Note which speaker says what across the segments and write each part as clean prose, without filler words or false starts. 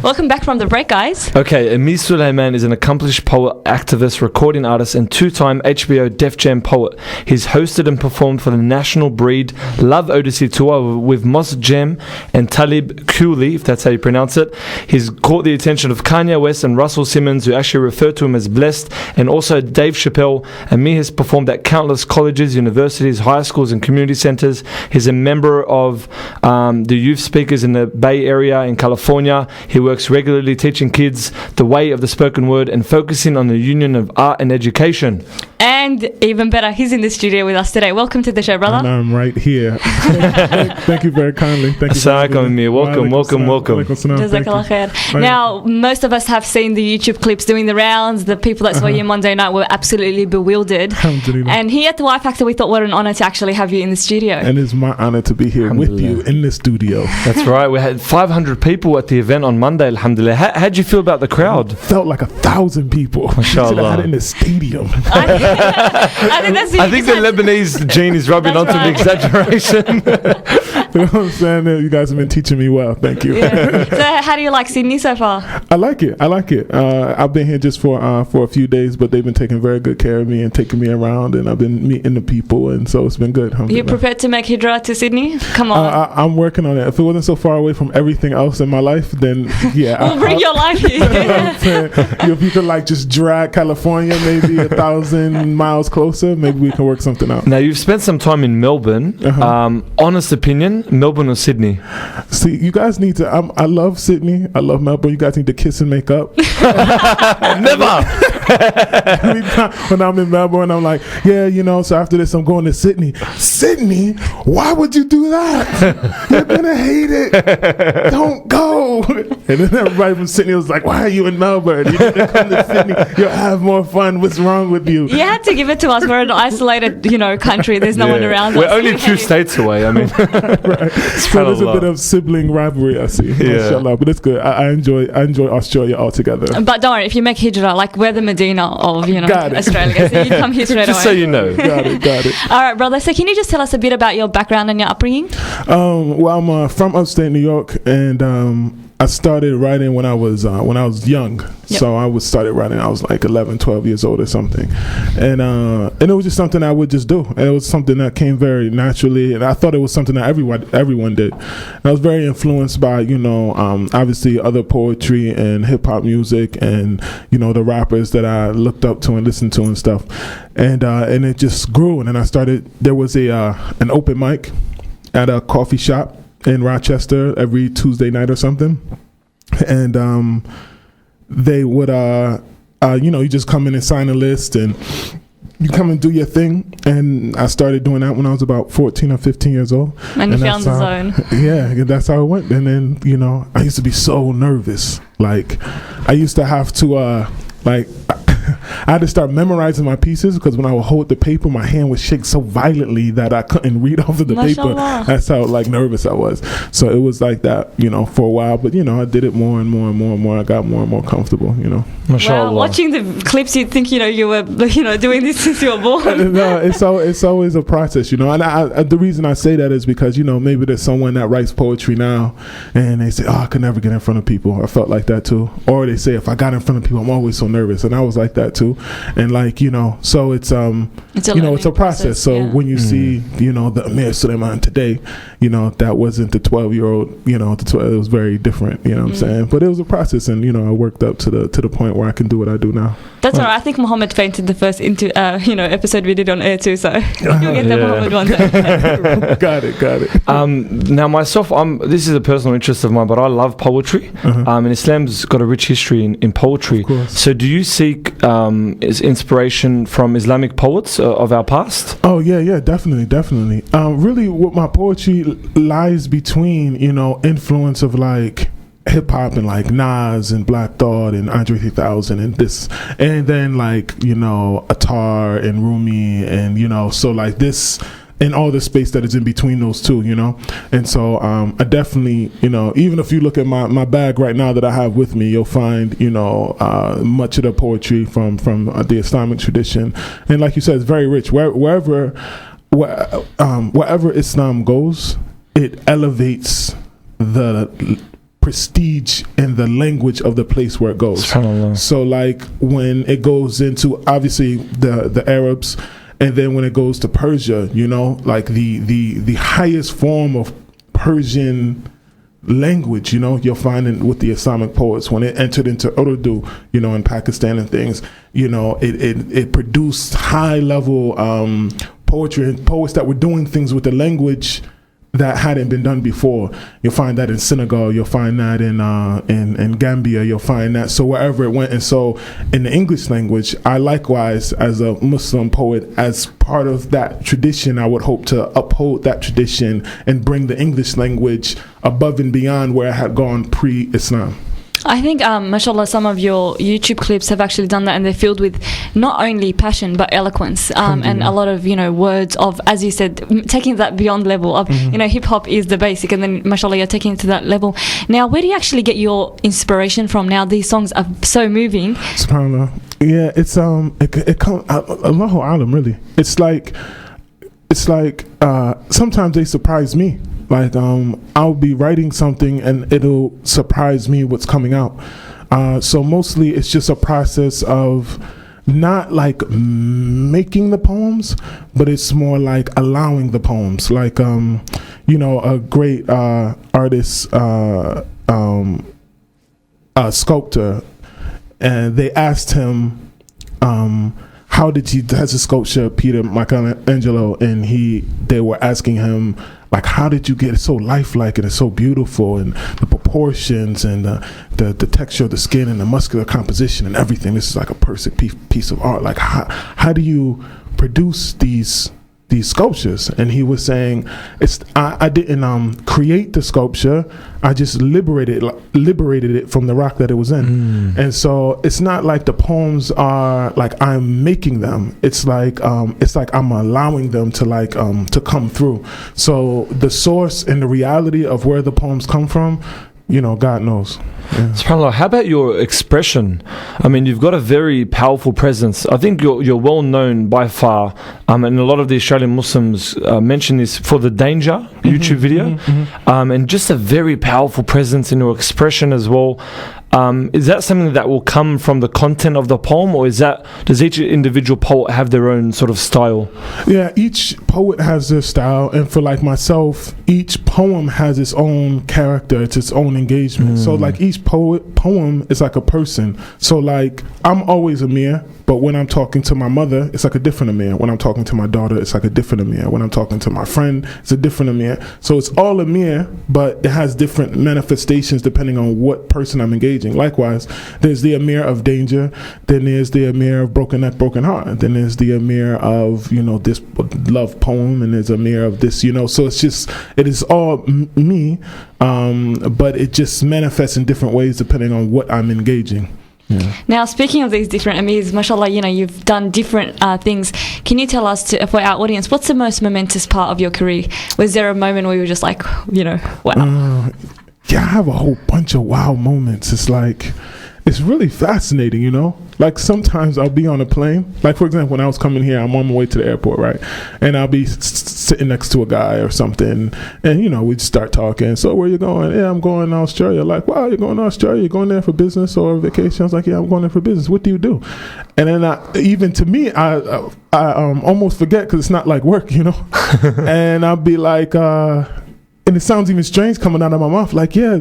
Speaker 1: Welcome back from the break, guys.
Speaker 2: Okay, AMIR SULAIMAN is an accomplished poet, activist, recording artist, and two-time HBO Def Jam poet. He's hosted and performed for the National Breed Love Odyssey tour with Mos Jem and Talib Kweli, if that's how you pronounce it. He's caught the attention of Kanye West and Russell Simmons, who actually refer to him as blessed, and also Dave Chappelle. AMIR has performed at countless colleges, universities, high schools, and community centers. He's a member of the youth speakers in the Bay Area in California. He works regularly teaching kids the way of the spoken word and focusing on the union of art and education.
Speaker 1: And even better, he's in the studio with us today. Welcome to the show, brother.
Speaker 3: And I'm right here. Thank you very kindly. Thank you.
Speaker 2: Assalamualaikum. Welcome.
Speaker 1: Jazakallah khair. Now, most of us have seen the YouTube clips doing the rounds. The people that saw you Monday night were absolutely bewildered. And here at the Y Factor, we thought what an honor to actually have you in the studio.
Speaker 3: And it's my honor to be here with you in the studio.
Speaker 2: That's right. We had 500 people at the event on Monday, alhamdulillah. How'd you feel about the crowd?
Speaker 3: Felt like 1,000 people.
Speaker 2: Mashallah.
Speaker 3: Had it in the stadium.
Speaker 1: I
Speaker 2: think the Lebanese gene is rubbing onto the exaggeration.
Speaker 3: You know what I'm saying? You guys have been teaching me well. Thank you.
Speaker 1: Yeah. So how do you like Sydney so far?
Speaker 3: I like it. I've been here just for a few days, but they've been taking very good care of me and taking me around, and I've been meeting the people, and so it's been good.
Speaker 1: You prepared to make hijrah to Sydney? Come on.
Speaker 3: I'm working on it. If it wasn't so far away from everything else in my life, then yeah.
Speaker 1: We'll bring your life here.
Speaker 3: If you could just drag California maybe 1,000 miles closer, maybe we can work something out.
Speaker 2: Now, you've spent some time in Melbourne. Honest opinion, Melbourne or Sydney?
Speaker 3: See, you guys need to, I love Sydney, I love Melbourne. You guys need to kiss and make up.
Speaker 2: Never.
Speaker 3: When I'm in Melbourne, I'm like, yeah, so after this I'm going to Sydney. Sydney? Why would you do that? You're gonna hate it. Don't go. And then everybody from Sydney was like, why are you in Melbourne? You need to come to Sydney. You'll have more fun. What's wrong with you?
Speaker 1: You had to give it to us. We're an isolated, country. There's no one around us.
Speaker 2: We're only 2 states away. I mean,
Speaker 3: right. So there's a bit of sibling rivalry, I see. Mashallah. But it's good. I enjoy Australia altogether.
Speaker 1: But don't worry, if you make hijrah, we're the Medina of Australia, so you come here straight away.
Speaker 2: Just so you know.
Speaker 3: Got it.
Speaker 1: All right, brother. So can you just tell us a bit about your background and your upbringing?
Speaker 3: Well, I'm from upstate New York, and I started writing when I was young. Yep. So I started writing. I was like 11, 12 years old or something, and it was just something I would just do. And it was something that came very naturally, and I thought it was something that everyone did. And I was very influenced by obviously other poetry and hip hop music, and the rappers that I looked up to and listened to and stuff. And it just grew. And then I started. There was an open mic at a coffee shop in Rochester every Tuesday night or something, and they would you just come in and sign a list and you come and do your thing. And I started doing that when I was about 14 or 15 years old.
Speaker 1: And you found the zone.
Speaker 3: Yeah, that's how it went. And then I used to be so nervous. I used to have to I had to start memorizing my pieces, because when I would hold the paper, my hand would shake so violently that I couldn't read off of the paper. That's how nervous I was. So it was like that, for a while. But I did it more and more and more and more. I got more and more comfortable.
Speaker 1: Wow, watching the clips, you'd think you were doing this since you were born.
Speaker 3: No, it's always a process, And the reason I say that is because maybe there's someone that writes poetry now, and they say, "Oh, I could never get in front of people." I felt like that too. Or they say, "If I got in front of people, I'm always so nervous," and I was like that too. And so it's a process. So when you see the AMIR SULAIMAN today, that wasn't the 12-year-old. It was very different. You know what I'm saying? But it was a process, and I worked up to the point where I can do what I do now.
Speaker 1: That's all right. I think Mohammed fainted the first episode we did on air too. So you'll get the Mohammed one day.
Speaker 3: Got it.
Speaker 2: Now myself, this is a personal interest of mine, but I love poetry. And Islam's got a rich history in poetry. So do you seek is inspiration from Islamic poets of our past?
Speaker 3: Oh yeah, definitely. Really, what my poetry lies between, influence of hip hop and Nas and Black Thought and Andre 3000 and this, and then Attar and Rumi, and so this. And all the space that is in between those two, and so I definitely, even if you look at my bag right now that I have with me, you'll find, much of the poetry from the Islamic tradition, and like you said, it's very rich. Wherever Islam goes, it elevates the prestige in the language of the place where it goes. So like when it goes into obviously the Arabs, and then when it goes to Persia, you know, like the highest form of Persian language, you know, you'll find it with the Islamic poets. When it entered into Urdu, you know, in Pakistan and things, you know, it produced high level poetry and poets that were doing things with the language that hadn't been done before. You'll find that in Senegal, you'll find that in Gambia, you'll find that, so wherever it went. And so in the English language, I likewise, as a Muslim poet, as part of that tradition, I would hope to uphold that tradition and bring the English language above and beyond where it had gone pre-Islam.
Speaker 1: I think, mashallah, some of your YouTube clips have actually done that, and they're filled with not only passion but eloquence, and a lot of, you know, words of, as you said, taking that beyond level of, you know, hip hop is the basic, and then mashallah, you're taking it to that level. Now, where do you actually get your inspiration from? Now, these songs are so moving. SubhanAllah.
Speaker 3: Yeah, it's it comes Allahu Alam, really. It's like sometimes they surprise me. Like I'll be writing something and it'll surprise me what's coming out. So mostly it's just a process of not like making the poems, but it's more like allowing the poems. Like you know, a great artist, sculptor, and they asked him, how did he, has a sculpture, Peter Michelangelo, and they were asking him, like, how did you get it so lifelike and it's so beautiful, and the proportions and the texture of the skin and the muscular composition and everything. This is like a perfect piece of art. Like, how do you produce these sculptures? And he was saying, I didn't create the sculpture, I just liberated it from the rock that it was in. And so it's not like the poems are like I'm making them, it's like I'm allowing them to come through. So the source and the reality of where the poems come from, you know, God knows. Yeah.
Speaker 2: SubhanAllah, how about your expression? I mean, you've got a very powerful presence. I think you're well known by far, and a lot of the Australian Muslims mention this for the Danger YouTube video, and just a very powerful presence in your expression as well. Is that something that will come from the content of the poem, or does each individual poet have their own sort of style?
Speaker 3: Yeah, each poet has their style, and for like myself, each poem has its own character, it's its own engagement. So like each poem is like a person. So like I'm always Amir, but when I'm talking to my mother, it's like a different Amir. When I'm talking to my daughter, it's like a different Amir. When I'm talking to my friend, it's a different Amir. So it's all Amir, but it has different manifestations depending on what person I'm engaging. Likewise, there's the Amir of Danger, then there's the Amir of Broken Neck, Broken Heart, then there's the Amir of, you know, this love poem, and there's Amir of this, you know. So it is all me, but it just manifests in different ways depending on what I'm engaging. Yeah.
Speaker 1: Now, speaking of these different Amirs, mashallah, you know, you've done different things. Can you tell us, for our audience, what's the most momentous part of your career? Was there a moment where you were just like, you know, wow?
Speaker 3: Yeah, I have a whole bunch of wow moments. It's really fascinating, you know? Like sometimes I'll be on a plane. Like for example, when I was coming here, I'm on my way to the airport, right? And I'll be sitting next to a guy or something, and you know, we'd start talking. So where you going? Yeah, I'm going to Australia. Like, wow, you're going to Australia? You're going there for business or vacation? I was like, yeah, I'm going there for business. What do you do? And then even to me, I almost forget because it's not like work, you know? And I'll be like, and it sounds even strange coming out of my mouth. Like, yeah,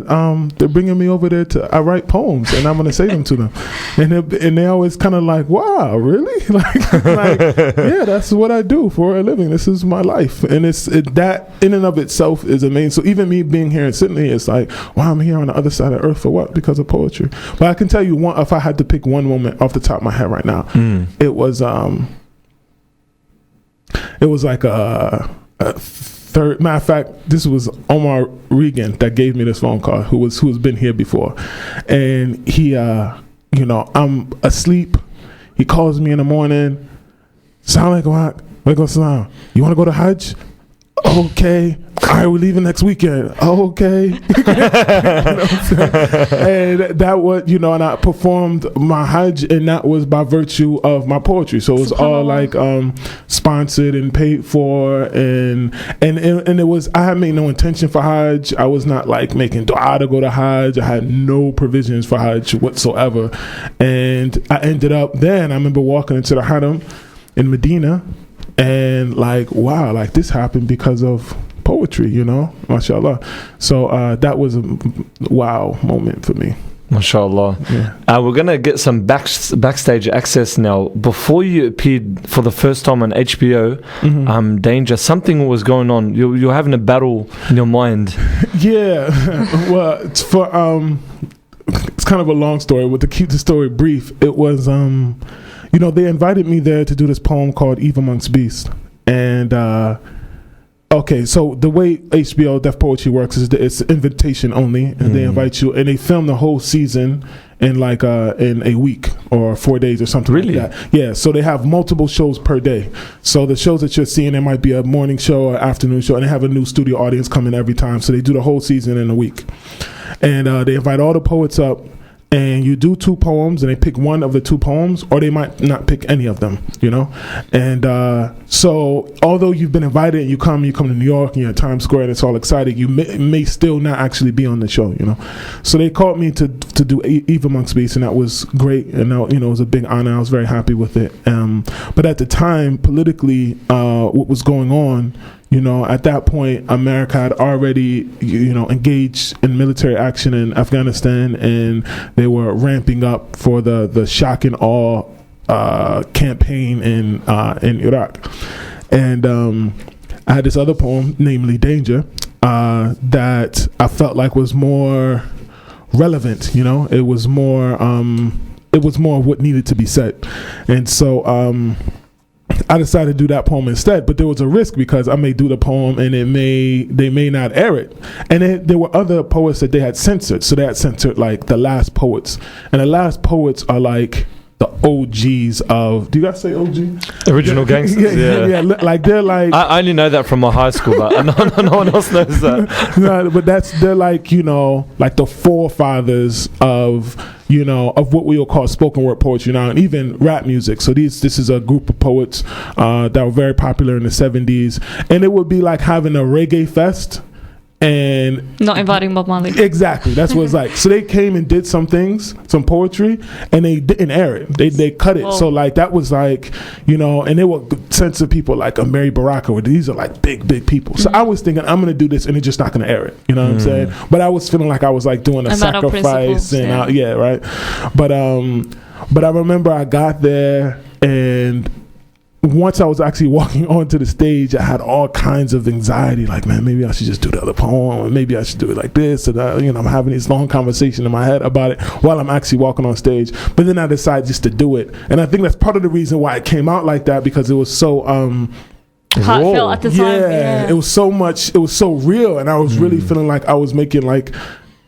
Speaker 3: they're bringing me over there I write poems and I'm going to say them to them. And they always kind of like, wow, really? like, yeah, that's what I do for a living. This is my life. And that in and of itself is amazing. So even me being here in Sydney, it's like, wow, I'm here on the other side of earth for what? Because of poetry. But I can tell you if I had to pick one moment off the top of my head right now, it was like matter of fact, this was Omar Regan that gave me this phone call, who's been here before, and he, you know, I'm asleep. He calls me in the morning. Assalamu alaikum, walaikum salam. You want to go to Hajj? okay. All right, we're leaving next weekend. Oh, okay. And that was, and I performed my Hajj, and that was by virtue of my poetry. So it was all like sponsored and paid for, and it was, I had made no intention for Hajj. I was not like making dua to go to Hajj. I had no provisions for Hajj whatsoever. And I ended up then, I remember walking into the Haram in Medina, and like, wow, like this happened because of poetry, mashallah. So that was a wow moment for me.
Speaker 2: Mashallah.
Speaker 3: Yeah.
Speaker 2: We're going to get some backstage access now. Before you appeared for the first time on HBO, Danger, something was going on. You're having a battle in your mind.
Speaker 3: Yeah. Well, it's for it's kind of a long story, but to keep the story brief, it was they invited me there to do this poem called Eve Amongst Beasts. And okay, so the way HBO Def Poetry works is that it's invitation only, and they invite you, and they film the whole season in like in a week or 4 days or something like that. Yeah, so they have multiple shows per day. So the shows that you're seeing, there might be a morning show or afternoon show, and they have a new studio audience coming every time. So they do the whole season in a week, and they invite all the poets up. And you do 2 poems, and they pick one of the 2 poems, or they might not pick any of them, And so, although you've been invited, and you come to New York, and you're at Times Square, and it's all exciting, you may still not actually be on the show, So they called me to do Eve Amongst Beasts, and that was great, and it was a big honor. I was very happy with it. But at the time, politically, what was going on, at that point, America had already, engaged in military action in Afghanistan, and they were ramping up for the shock and awe campaign in Iraq. And I had this other poem, namely Danger, that I felt like was more relevant. It was more of what needed to be said, and so. I decided to do that poem instead, but there was a risk because I may do the poem and they may not air it. And there were other poets that they had censored. So they had censored like the last poets. And the last poets are like the OGs of, do you guys say OG?
Speaker 2: Original gangsters?
Speaker 3: Yeah. Like they're like,
Speaker 2: I only know that from my high school, but no one else knows that.
Speaker 3: No, but they're like, like the forefathers of, of what we will call spoken word poetry now, and even rap music. So this is a group of poets that were very popular in the 70s, and it would be like having a reggae fest and
Speaker 1: not inviting Bob Marley.
Speaker 3: Exactly, that's what it's like. So they came and did some poetry, and they didn't air it. They cut it. Whoa. So like that was like, and they would censor people like Mary Baraka, where these are like big people. So I was thinking, I'm gonna do this, and they're just not gonna air it. You know what I'm saying? But I was feeling like I was like doing a sacrifice, and right. But I remember I got there, and once I was actually walking onto the stage, I had all kinds of anxiety. Like, man, maybe I should just do the other poem, or maybe I should do it like this. And I'm having this long conversation in my head about it while I'm actually walking on stage. But then I decided just to do it, and I think that's part of the reason why it came out like that, because it was so
Speaker 1: heartfelt at the time.
Speaker 3: Yeah, it was so much. It was so real, and I was really feeling like I was making like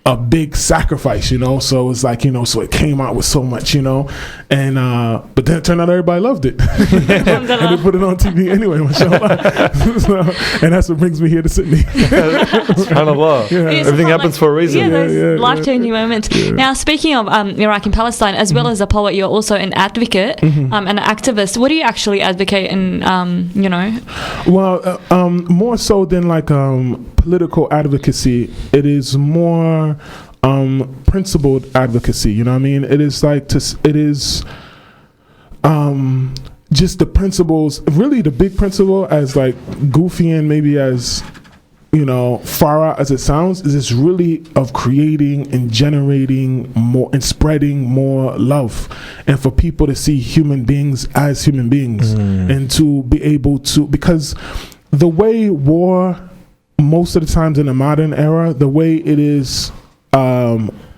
Speaker 3: a big sacrifice, So it was like, so it came out with so much, and but then it turned out everybody loved it. And they put it on TV anyway, mashallah. And that's what brings me here to Sydney.
Speaker 2: SubhanAllah. Everything happens for a reason.
Speaker 1: Those life-changing moments. Now, speaking of Iraq and Palestine, as well as a poet, you're also an advocate and an activist. What do you actually advocate and,
Speaker 3: Well, more so than like political advocacy, it is more principled advocacy. You know what I mean? It is like it is just the principles. Really, the big principle, as like goofy and maybe as far out as it sounds, is this really of creating and generating more and spreading more love, and for people to see human beings as human beings, and to be able to, because the way war, most of the times in the modern era, the way it is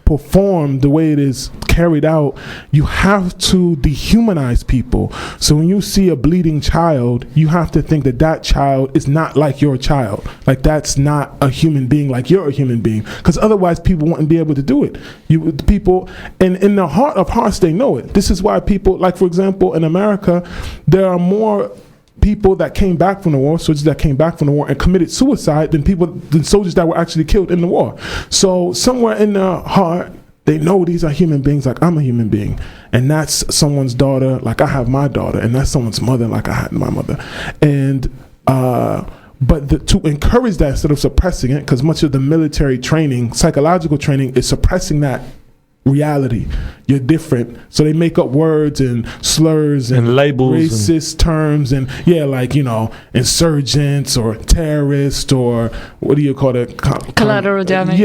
Speaker 3: performed, the way it is carried out, you have to dehumanize people. So when you see a bleeding child, you have to think that child is not like your child. Like that's not a human being like you're a human being. Because otherwise people wouldn't be able to do it. People, and in the heart of hearts, they know it. This is why people, like for example, in America, there are more people that came back from the war, soldiers that came back from the war and committed suicide than soldiers that were actually killed in the war. So somewhere in their heart, they know these are human beings like I'm a human being. And that's someone's daughter like I have my daughter. And that's someone's mother like I had my mother. And to encourage that instead of suppressing it, because much of the military training, psychological training, is suppressing that reality. You're different, so they make up words and slurs and
Speaker 2: labels,
Speaker 3: racist terms, and like insurgents or terrorists, or what do you call it,
Speaker 1: collateral damage.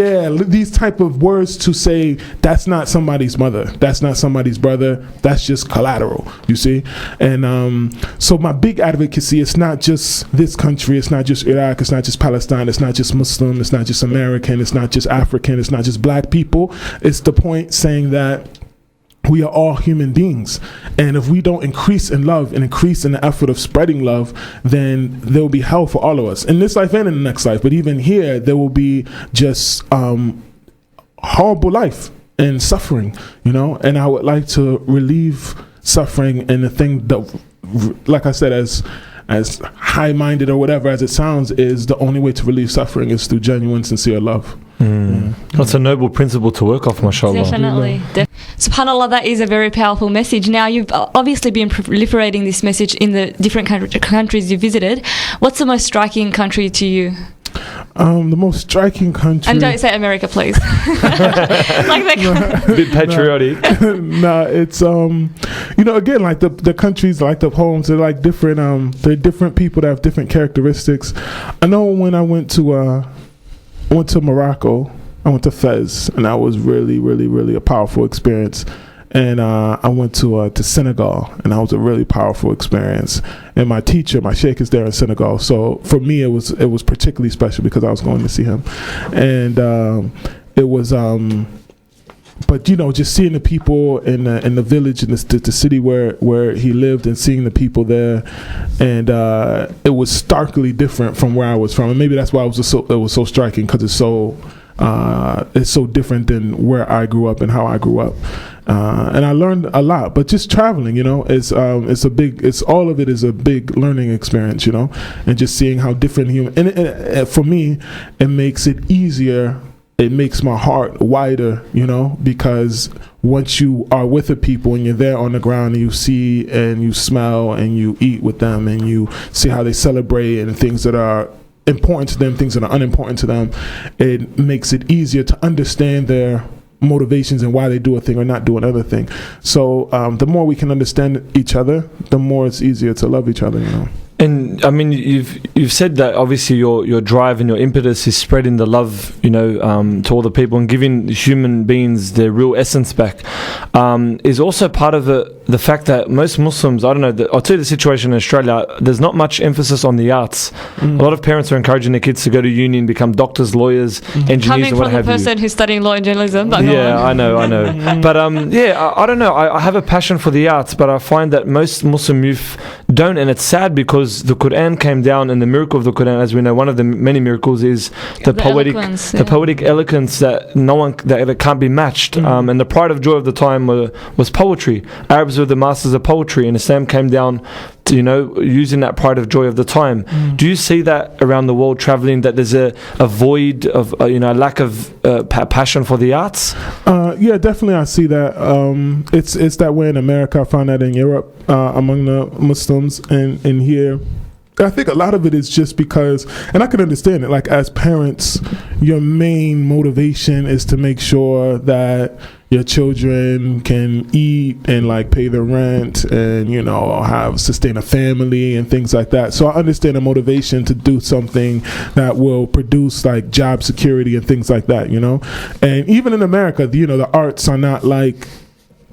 Speaker 3: These type of words to say that's not somebody's mother, that's not somebody's brother, that's just collateral, you see. And so my big advocacy, it's not just this country, it's not just Iraq, it's not just Palestine, it's not just Muslim, it's not just American, it's not just African, it's not just black people. It's the point saying that we are all human beings, and if we don't increase in love and increase in the effort of spreading love, then there will be hell for all of us in this life and in the next life. But even here, there will be just horrible life and suffering, and I would like to relieve suffering. And the thing that, like I said, as high-minded or whatever as it sounds, is the only way to relieve suffering is through genuine, sincere love.
Speaker 2: That's a noble principle to work off, mashallah.
Speaker 1: Definitely. SubhanAllah, that is a very powerful message. Now, you've obviously been proliferating this message in the different countries you visited. What's the most striking country to you?
Speaker 3: The most striking country...
Speaker 1: And don't say America, please.
Speaker 2: A bit patriotic.
Speaker 3: Nah, it's again, like the countries, like the homes, they're like different. They're different people that have different characteristics. I know when I went to Morocco, I went to Fez, and that was really, really, really a powerful experience. And I went to Senegal, and that was a really powerful experience. And my teacher, my sheikh, is there in Senegal. So for me, it was particularly special because I was going to see him. And it was, but just seeing the people in the village, in the city where he lived, and seeing the people there, and it was starkly different from where I was from. And maybe that's why it was so striking, because it's so different than where I grew up and how I grew up. And I learned a lot, but just traveling, it's all of it is a big learning experience, and just seeing how different and for me, it makes it easier. It makes my heart wider, because once you are with the people and you're there on the ground and you see and you smell and you eat with them and you see how they celebrate and things that are important to them, things that are unimportant to them, it makes it easier to understand their motivations and why they do a thing or not do another thing. So the more we can understand each other, the more it's easier to love each other,
Speaker 2: And I mean, you've said that obviously your drive and your impetus is spreading the love, to all the people and giving human beings their real essence back. Is also part of the fact that most Muslims, I don't know, I'll tell you the situation in Australia, there's not much emphasis on the arts. A lot of parents are encouraging their kids to go to uni and become doctors, lawyers, engineers,
Speaker 1: coming
Speaker 2: and what have you.
Speaker 1: from the person who's studying law and journalism. But
Speaker 2: I know. But I don't know. I have a passion for the arts, but I find that most Muslim youth don't, and it's sad because the Quran came down, and the miracle of the Quran, as we know, one of the many miracles is the poetic eloquence that can't be matched. And the pride of joy of the time was poetry. Arabs were the masters of poetry, and Islam came down to, using that pride of joy of the time. Do you see that around the world traveling, that there's a void of a lack of passion for the arts?
Speaker 3: Yeah, definitely I see that. It's that way in America. I found that in Europe among the Muslims, and here I think a lot of it is just because, and I can understand it, like as parents, your main motivation is to make sure that your children can eat and like pay their rent and sustain a family and things like that. So I understand the motivation to do something that will produce like job security and things like that, and even in America, the arts are not like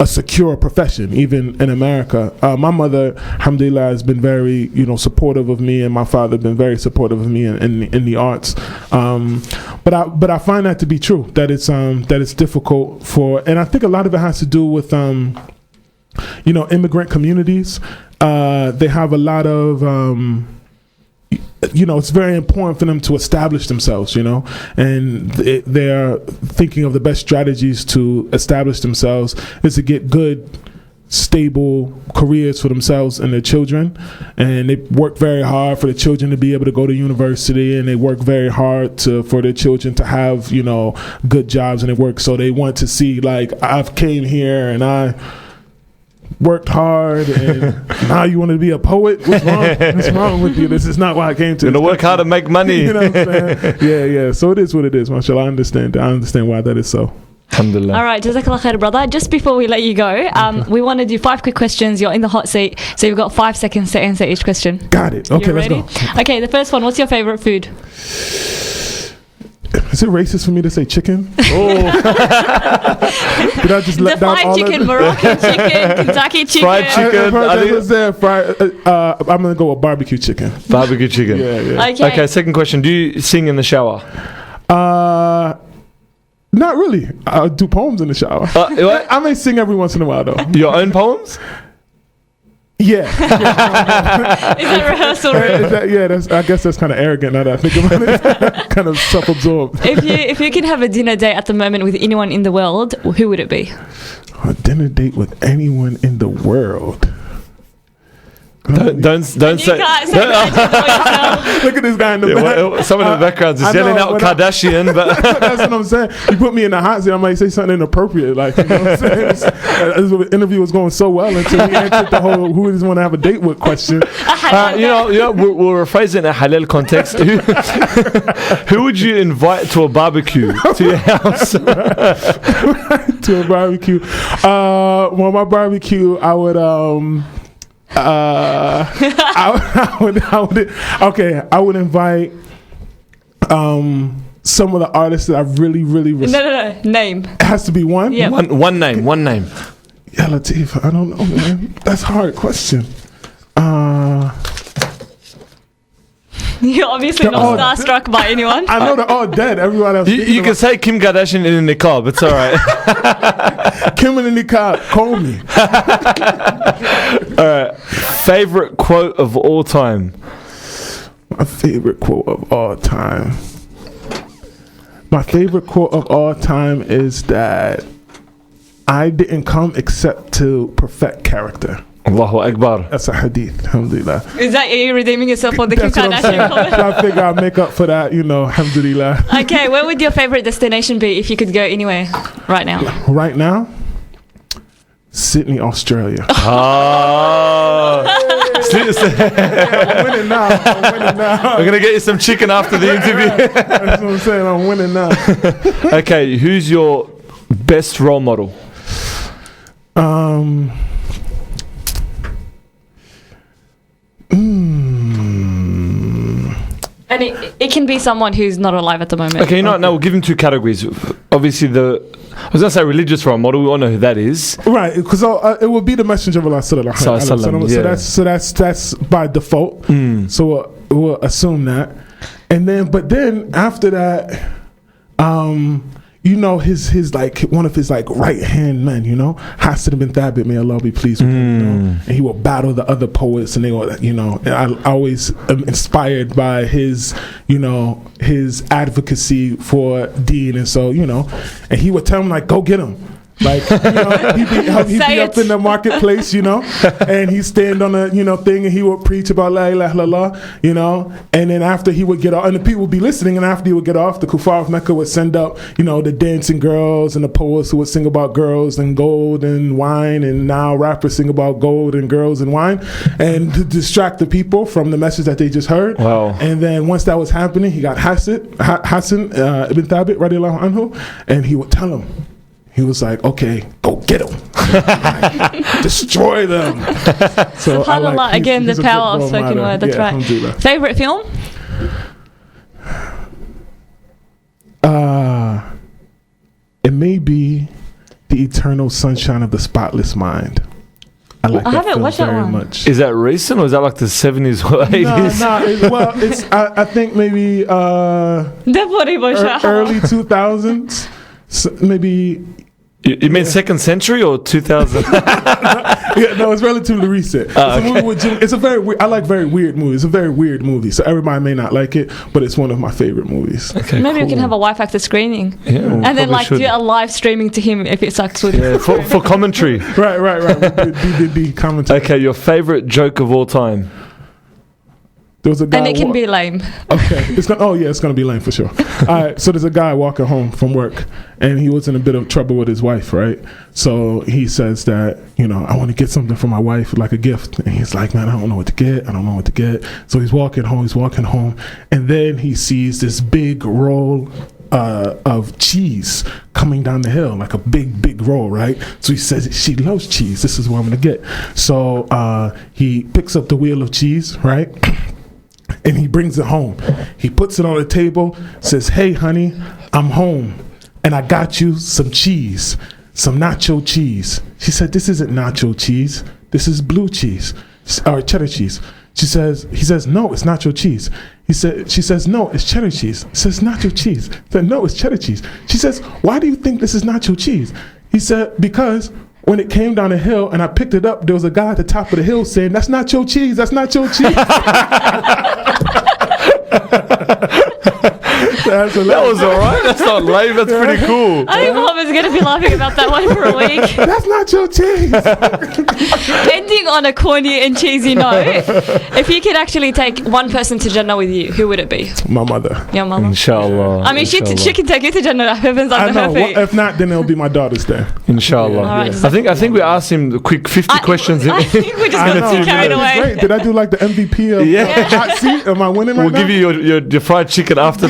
Speaker 3: a secure profession, even in America. My mother, alhamdulillah, has been very, supportive of me, and my father has been very supportive of me in the arts. But I find that to be true, that it's difficult and I think a lot of it has to do with, immigrant communities. They have a lot of, it's very important for them to establish themselves, and they're thinking of the best strategies to establish themselves is to get good stable careers for themselves and their children, and they work very hard for the children to be able to go to university, and they work very hard for their children to have, you know, good jobs, and they work, so they want to see, like, I've came here and I worked hard and now you want to be a poet? What's wrong with you? This is not why I came to.
Speaker 2: You're gonna work hard to make money.
Speaker 3: You know what I'm saying? Yeah. So it is what it is, mashallah. I understand why that is so.
Speaker 2: Alhamdulillah.
Speaker 1: All right, Jazakallah khair, brother. Just before we let you go, we want to do 5 quick questions. You're in the hot seat, so you've got 5 seconds to answer each question.
Speaker 3: Got it. Okay, let's go.
Speaker 1: Okay, the first one. What's your favorite food?
Speaker 3: Is it racist for me to say chicken?
Speaker 2: Oh.
Speaker 3: Did I just let down all
Speaker 1: chicken,
Speaker 3: of
Speaker 1: Moroccan chicken, Kentucky chicken.
Speaker 2: Fried chicken.
Speaker 3: I'm going to go with barbecue chicken.
Speaker 2: Barbecue chicken.
Speaker 3: Yeah.
Speaker 2: Okay, second question. Do you sing in the shower?
Speaker 3: Not really. I do poems in the shower. I may sing every once in a while, though.
Speaker 2: Your own poems?
Speaker 3: Yeah.
Speaker 1: Is that rehearsal room?
Speaker 3: I guess that's kind of arrogant now that I think about it. Kind of self-absorbed.
Speaker 1: If you can have a dinner date at the moment with anyone in the world, who would it be?
Speaker 3: A dinner date with anyone in the world.
Speaker 2: Don't say.
Speaker 1: Look
Speaker 3: at this guy in the back.
Speaker 2: Someone in the background is yelling out Kardashian, but
Speaker 3: that's what I'm saying. You put me in the hot seat, I might say something inappropriate, like, you know what I'm saying? The interview was going so well until we answered the whole "who does want to have a date with" question.
Speaker 2: We'll rephrase it in a halal context. Who would you invite to a barbecue to your house?
Speaker 3: To a barbecue. Well, my barbecue, I would I would invite some of the artists that I really
Speaker 1: No. Name.
Speaker 3: It has to be one?
Speaker 1: Yeah.
Speaker 2: One name.
Speaker 3: Yeah, Latif, I don't know, man. That's a hard question.
Speaker 1: You're obviously not starstruck by anyone.
Speaker 3: I know they're all dead. Everyone else.
Speaker 2: You can say Kim Kardashian in the niqab. It's all right.
Speaker 3: Kim in the niqab. Call me.
Speaker 2: All right. Favorite quote of all time?
Speaker 3: My favorite quote of all time. My favorite quote of all time is that I didn't come except to perfect character.
Speaker 2: Allahu Akbar.
Speaker 3: That's a hadith, alhamdulillah.
Speaker 1: Is that you redeeming yourself for the Kim Kardashian comment?
Speaker 3: I figure I'll make up for that, alhamdulillah.
Speaker 1: Okay, where would your favorite destination be if you could go anywhere right now?
Speaker 3: Right now? Sydney, Australia.
Speaker 2: Oh.
Speaker 3: I'm winning now.
Speaker 2: We're going to get you some chicken after the interview.
Speaker 3: That's what I'm saying. I'm winning now.
Speaker 2: Okay, who's your best role model?
Speaker 1: And it can be someone who's not alive at the moment.
Speaker 2: Okay, no, we'll give him 2 categories. Obviously, I was going to say religious role model. We all know who that is.
Speaker 3: Right, because it would be the Messenger of Allah sallallahu alaihi wasallam. So that's by default. So we'll assume that, but then after that, his like one of his like right hand men, Hassan bin Thabit, may Allah be pleased with him, and he will battle the other poets, and they will, and I always am inspired by his, his advocacy for Deen, and so, and he would tell him like, go get him. Like, he'd be up in the marketplace, and he'd stand on a, thing, and he would preach about La ilaha illallah, and then after he would get off, and the people would be listening, and after he would get off, the Kuffar of Mecca would send up, the dancing girls and the poets who would sing about girls and gold and wine, and now rappers sing about gold and girls and wine, and to distract the people from the message that they just heard.
Speaker 2: Wow. And
Speaker 3: then once that was happening, he got Hassan ibn Thabit, radiallahu anhu, and he would tell him, he was like, okay, go get them. Destroy them. So
Speaker 1: SubhanAllah, again, the power of spoken word. That's right. Favorite film?
Speaker 3: It may be The Eternal Sunshine of the Spotless Mind. I haven't watched that very much.
Speaker 2: Is that recent, or is that like the 70s or 80s?
Speaker 3: It's I think maybe early 2000s. So maybe
Speaker 2: You mean second century or 2000?
Speaker 3: Yeah, no, it's relatively recent. It's a movie with Jim. It's a very weird. I like very weird movies. It's a very weird movie, so everybody may not like it, but it's one of my favorite movies.
Speaker 2: Okay,
Speaker 1: Maybe we can have a wife actor screening, and then like do a live streaming to him if it sucks with him.
Speaker 2: For commentary.
Speaker 3: Right. DVD commentary.
Speaker 2: Okay, your favorite joke of all time.
Speaker 3: There was a guy
Speaker 1: And it can be lame.
Speaker 3: Okay, it's gonna be lame for sure. All right, so there's a guy walking home from work, and he was in a bit of trouble with his wife, right? So he says that, I want to get something for my wife, like a gift, and he's like, man, I don't know what to get. So he's walking home, and then he sees this big roll of cheese coming down the hill, like a big roll, right? So he says she loves cheese. This is what I'm gonna get. So he picks up the wheel of cheese, right? And he brings it home. He puts it on the table, says, hey, honey, I'm home. And I got you some cheese, some nacho cheese. She said, this isn't nacho cheese. This is blue cheese, or cheddar cheese. He says, no, it's nacho cheese. She says, no, it's cheddar cheese. He says, nacho cheese. He said, no, it's cheddar cheese. She says, why do you think this is nacho cheese? He said, because when it came down the hill and I picked it up, there was a guy at the top of the hill saying, that's not your cheese, that's not your cheese.
Speaker 2: That was all right. That's not lame. That's pretty cool.
Speaker 1: I think Mohamed's going to be laughing about that one for a week.
Speaker 3: That's not your cheese.
Speaker 1: Ending on a corny and cheesy note, if you could actually take one person to Jannah with you, who would it be?
Speaker 3: My mother.
Speaker 1: Your mama?
Speaker 2: Inshallah.
Speaker 1: I mean, she can take you to Jannah. Heaven's
Speaker 3: I
Speaker 1: under
Speaker 3: know.
Speaker 1: her feet.
Speaker 3: If not, then it'll be my daughter's there.
Speaker 2: Inshallah.
Speaker 1: All right,
Speaker 2: I think we asked him the quick 50 questions.
Speaker 1: I think we just got too carried away.
Speaker 3: Great. Did I do like the MVP of hot seat? Am I winning right now?
Speaker 2: We'll give you your fried chicken after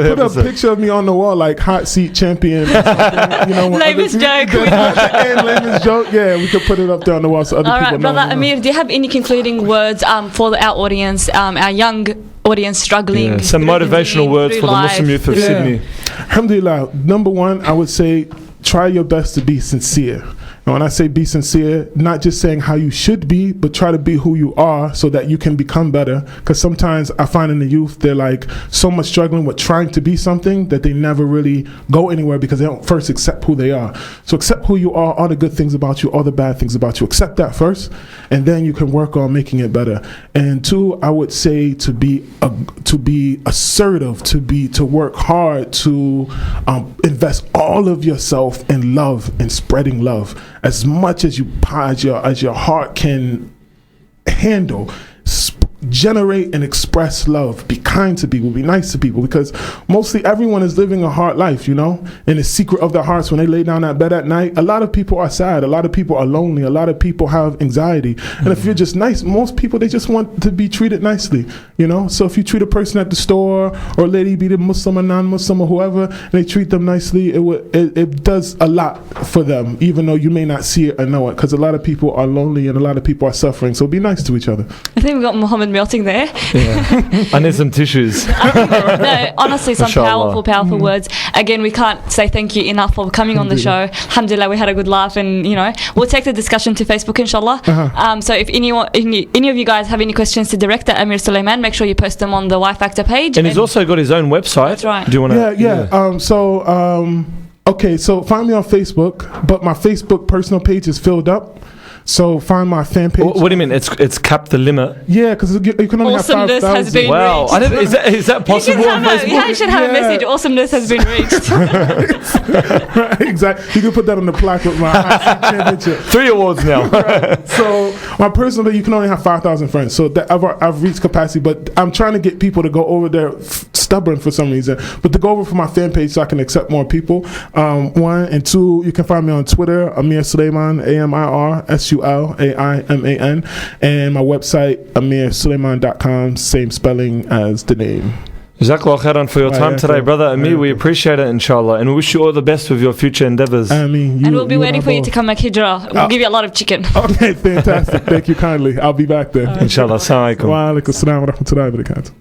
Speaker 3: and put a picture of me on the wall like hot seat champion.
Speaker 1: Lamest joke.
Speaker 3: Lamest joke. Yeah, we could put it up there on the wall so other
Speaker 1: All
Speaker 3: people
Speaker 1: right,
Speaker 3: know.
Speaker 1: Brother Amir, do you have any concluding words for our audience, our young audience struggling?
Speaker 2: Yeah, some motivational words for the Muslim youth of Sydney.
Speaker 3: Alhamdulillah. Number one, I would say try your best to be sincere. And when I say be sincere, not just saying how you should be, but try to be who you are so that you can become better. Because sometimes I find in the youth, they're like so much struggling with trying to be something that they never really go anywhere because they don't first accept who they are. So accept who you are, all the good things about you, all the bad things about you. Accept that first, and then you can work on making it better. And two, I would say to be assertive, to work hard, to invest all of yourself in love and spreading love. As much as your heart can handle, generate and express love. Be kind to people, be nice to people, because mostly everyone is living a hard life, in the secret of their hearts. When they lay down that bed at night, a lot of people are sad, a lot of people are lonely, a lot of people have anxiety. And if you're just nice, most people, they just want to be treated nicely, so if you treat a person at the store, or a lady, be the Muslim or non-Muslim or whoever, and they treat them nicely, it does a lot for them, even though you may not see it or know it, because a lot of people are lonely and a lot of people are suffering. So be nice to each other.
Speaker 1: I think we got Mohammed melting there.
Speaker 2: Yeah. I need some tissues.
Speaker 1: No, honestly, some powerful words. Again, we can't say thank you enough for coming on the show. Alhamdulillah, we had a good laugh, and we'll take the discussion to Facebook, inshallah. So if any of you guys have any questions to Director Amir Sulaiman, make sure you post them on the Y Factor page.
Speaker 2: And he's also got his own website.
Speaker 1: That's right.
Speaker 2: Do you want to?
Speaker 3: Okay, so find me on Facebook, but my Facebook personal page is filled up. So find my fan page.
Speaker 2: What do you mean? It's capped the limit?
Speaker 3: Yeah, because you can only have 5,000.
Speaker 1: Has been
Speaker 2: wow,
Speaker 1: reached.
Speaker 2: Is that possible on Facebook?
Speaker 1: You should have a message. Awesomeness has been reached.
Speaker 3: Right, exactly. You can put that on the plaque with my championship.
Speaker 2: 3 awards now.
Speaker 3: Right. So my personal, you can only have 5,000 friends. So that I've reached capacity, but I'm trying to get people to go over there. Stubborn for some reason, but to go over for my fan page so I can accept more people. One, and two, you can find me on Twitter, Amir Sulaiman, AMIR SULAIMAN, and my website, amirsulaiman.com, same spelling as the name.
Speaker 2: Jazakallah khairan for your time today, brother Amir. We appreciate it, inshallah, and we wish you all the best with your future endeavors.
Speaker 3: And
Speaker 1: we'll be waiting for you to come back hijrah. We'll give you a lot of chicken.
Speaker 3: Okay, fantastic. Thank you kindly. I'll be back there.
Speaker 2: Inshallah. Assalamu alaikum.
Speaker 3: Wa alaikum assalam wa rahmatullahi wa barakatuh.